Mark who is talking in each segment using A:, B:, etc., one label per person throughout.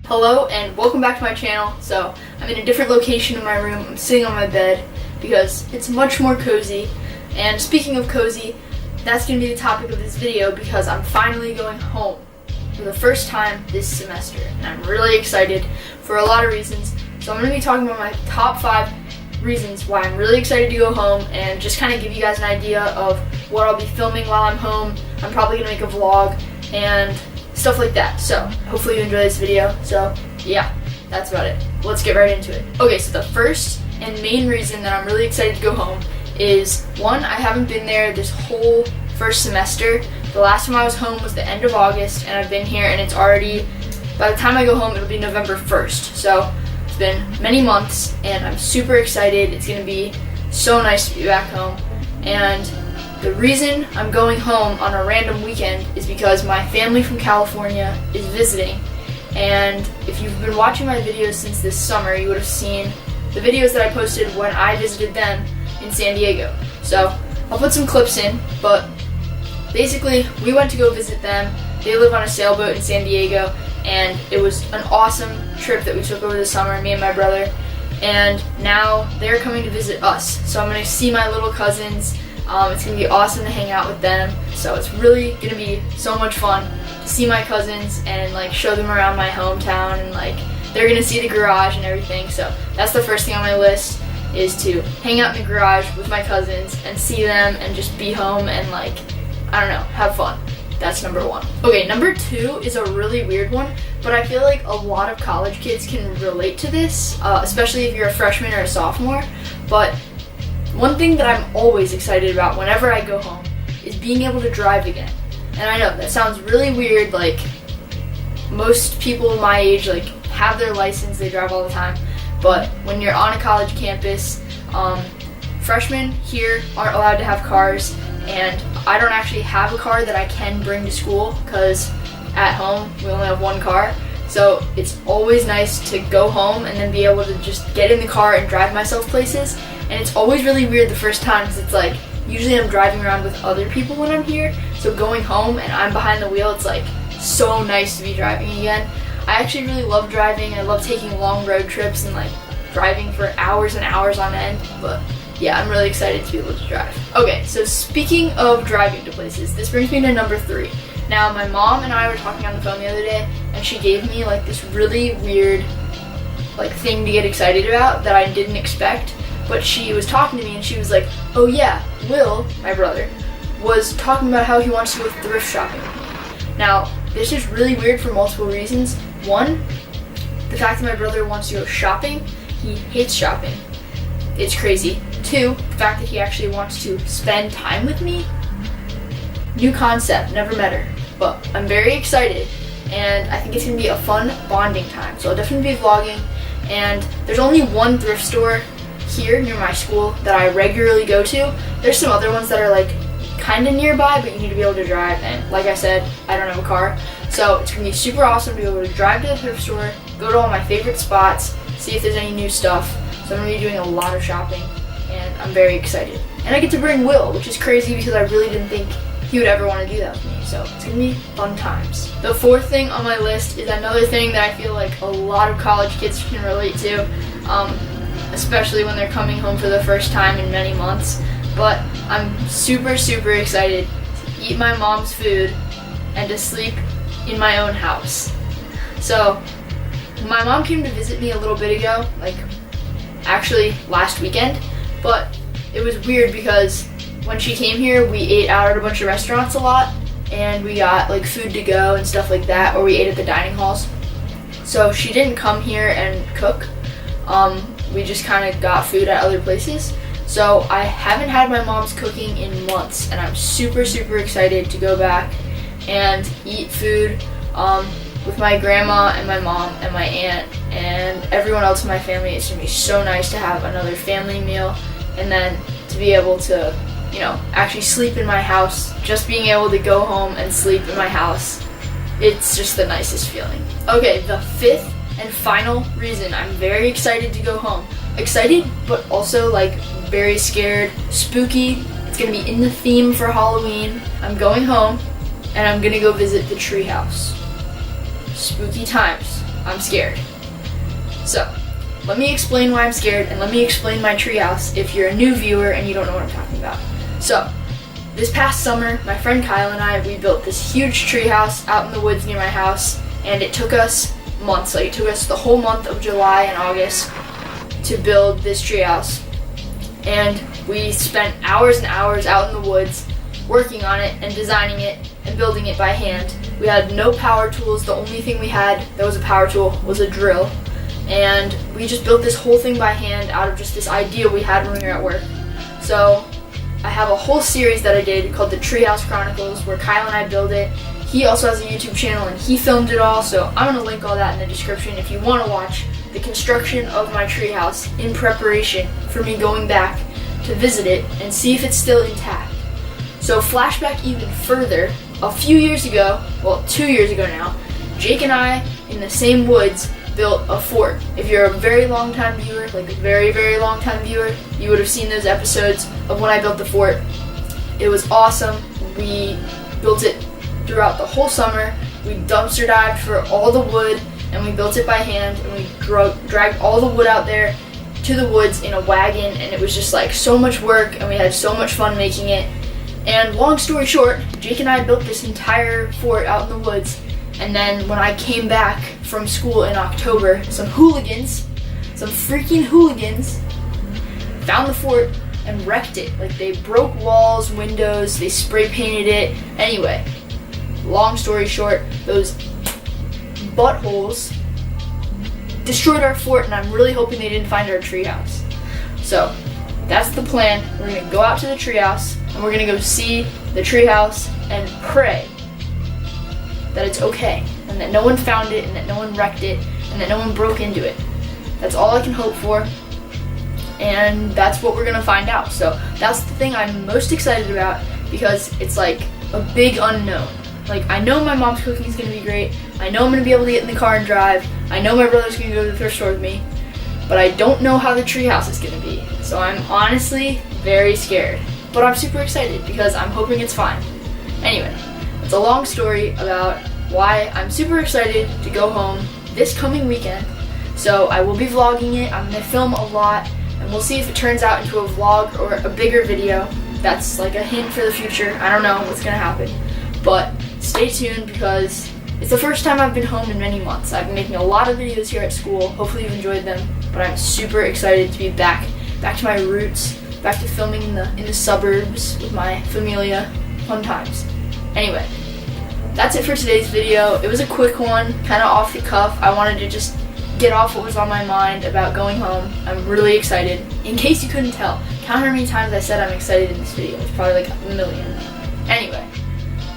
A: Hello and welcome back to my channel. So I'm in a different location in my room. I'm sitting on my bed because it's much more cozy. And speaking of cozy, that's going to be the topic of this video because I'm finally going home for the first time this semester. And I'm really excited for a lot of reasons. So I'm going to be talking about my top 5 reasons why I'm really excited to go home and just kind of give you guys an idea of what I'll be filming while I'm home. I'm probably going to make a vlog and stuff like that. So hopefully you enjoy this video. So yeah, that's about it. Let's get right into it. Okay, so the first and main reason that I'm really excited to go home is, one, I haven't been there this whole first semester. The last time I was home was the end of August, and I've been here and it's already, by the time I go home, it'll be November 1st. So it's been many months and I'm super excited. It's gonna be so nice to be back home. And the reason I'm going home on a random weekend is because my family from California is visiting. And if you've been watching my videos since this summer, you would have seen the videos that I posted when I visited them in San Diego. So I'll put some clips in, but basically we went to go visit them. They live on a sailboat in San Diego, and it was an awesome trip that we took over the summer, me and my brother. And now they're coming to visit us. So I'm going to see my little cousins. It's going to be awesome to hang out with them. So it's really going to be so much fun to see my cousins and show them around my hometown, and they're going to see the garage and everything. So that's the first thing on my list, is to hang out in the garage with my cousins and see them and just be home and I don't know, have fun. That's number 1. Okay, number 2 is a really weird one, but I feel like a lot of college kids can relate to this, especially if you're a freshman or a sophomore. But one thing that I'm always excited about whenever I go home is being able to drive again. And I know that sounds really weird, most people my age have their license, they drive all the time. But when you're on a college campus, freshmen here aren't allowed to have cars, and I don't actually have a car that I can bring to school because at home we only have one car. So it's always nice to go home and then be able to just get in the car and drive myself places. And it's always really weird the first time because it's usually I'm driving around with other people when I'm here. So going home and I'm behind the wheel, it's so nice to be driving again. I actually really love driving. I love taking long road trips and driving for hours and hours on end. But yeah, I'm really excited to be able to drive. Okay, so speaking of driving to places, this brings me to number 3. Now, my mom and I were talking on the phone the other day, and she gave me this really weird thing to get excited about that I didn't expect. But she was talking to me and she was like, oh yeah, Will, my brother, was talking about how he wants to go thrift shopping with me. Now, this is really weird for multiple reasons. 1, the fact that my brother wants to go shopping. He hates shopping. It's crazy. 2, the fact that he actually wants to spend time with me. New concept, never met her. But I'm very excited, and I think it's going to be a fun bonding time. So I'll definitely be vlogging, and there's only one thrift store here near my school that I regularly go to. There's some other ones that are kind of nearby, but you need to be able to drive, and like I said, I don't have a car. So it's going to be super awesome to be able to drive to the thrift store, go to all my favorite spots, see if there's any new stuff. So I'm going to be doing a lot of shopping, and I'm very excited. And I get to bring Will, which is crazy because I really didn't think he would ever want to do that with me. So it's going to be fun times. The 4th thing on my list is another thing that I feel a lot of college kids can relate to, especially when they're coming home for the first time in many months. But I'm super, super excited to eat my mom's food and to sleep in my own house. So my mom came to visit me a little bit ago, actually last weekend, but it was weird because when she came here, we ate out at a bunch of restaurants a lot, and we got food to go and stuff like that, or we ate at the dining halls. So she didn't come here and cook. We just kind of got food at other places. So I haven't had my mom's cooking in months, and I'm super, super excited to go back and eat food with my grandma and my mom and my aunt and everyone else in my family. It's going to be so nice to have another family meal, and then to be able to actually sleep in my house. Just being able to go home and sleep in my house, it's just the nicest feeling. Okay, the 5th and final reason I'm very excited to go home. Excited, but also very scared, spooky. It's gonna be in the theme for Halloween. I'm going home, and I'm gonna go visit the treehouse. Spooky times. I'm scared. So, let me explain why I'm scared, and let me explain my treehouse if you're a new viewer and you don't know what I'm talking about. So, this past summer, my friend Kyle and I, we built this huge treehouse out in the woods near my house, and it took us months. Like, it took us the whole month of July and August to build this treehouse. And we spent hours and hours out in the woods working on it and designing it and building it by hand. We had no power tools. The only thing we had that was a power tool was a drill. And we just built this whole thing by hand out of just this idea we had when we were at work. So I have a whole series that I did called the Treehouse Chronicles, where Kyle and I build it. He also has a YouTube channel and he filmed it all, so I'm going to link all that in the description if you want to watch the construction of my treehouse in preparation for me going back to visit it and see if it's still intact. So flashback even further, a few years ago, well 2 years ago now, Jake and I in the same woods built a fort. If you're a very long time viewer, like a very, very long time viewer, you would have seen those episodes of when I built the fort. It was awesome. We built it throughout the whole summer. We dumpster dived for all the wood and we built it by hand, and we dragged all the wood out there to the woods in a wagon, and it was just like so much work and we had so much fun making it. And long story short, Jake and I built this entire fort out in the woods, and then when I came back from school in October, some freaking hooligans found the fort and wrecked it. Like, they broke walls, windows, they spray painted it. Anyway, long story short, those buttholes destroyed our fort, and I'm really hoping they didn't find our treehouse. So that's the plan. We're gonna go out to the treehouse and we're gonna go see the treehouse and pray that it's okay and that no one found it and that no one wrecked it and that no one broke into it. That's all I can hope for, and that's what we're gonna find out. So that's the thing I'm most excited about, because it's like a big unknown. Like, I know my mom's cooking is gonna be great. I know I'm gonna be able to get in the car and drive. I know my brother's gonna go to the thrift store with me, but I don't know how the treehouse is gonna be. So I'm honestly very scared, but I'm super excited because I'm hoping it's fine. Anyway, it's a long story about why I'm super excited to go home this coming weekend. So I will be vlogging it. I'm gonna film a lot, and we'll see if it turns out into a vlog or a bigger video. That's like a hint for the future. I don't know what's gonna happen, but stay tuned because it's the first time I've been home in many months. I've been making a lot of videos here at school. Hopefully you've enjoyed them, but I'm super excited to be back to my roots, back to filming in the suburbs with my familia. Fun times. Anyway, that's it for today's video. It was a quick one, kind of off the cuff. I wanted to just get off what was on my mind about going home. I'm really excited. In case you couldn't tell, count how many times I said I'm excited in this video. It's probably like a million. Anyway,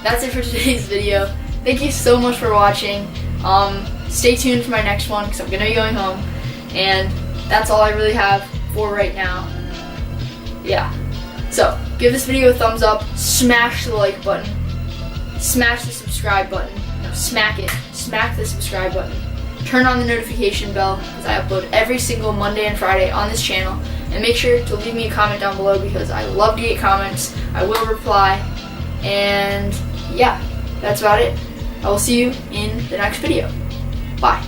A: that's it for today's video. Thank you so much for watching. Stay tuned for my next one because I'm going to be going home. And that's all I really have for right now. Yeah. So, give this video a thumbs up, smash the like button, smash the subscribe button, no, smack it, smack the subscribe button, turn on the notification bell because I upload every single Monday and Friday on this channel, and make sure to leave me a comment down below because I love to get comments. I will reply, and yeah, that's about it. I will see you in the next video. Bye.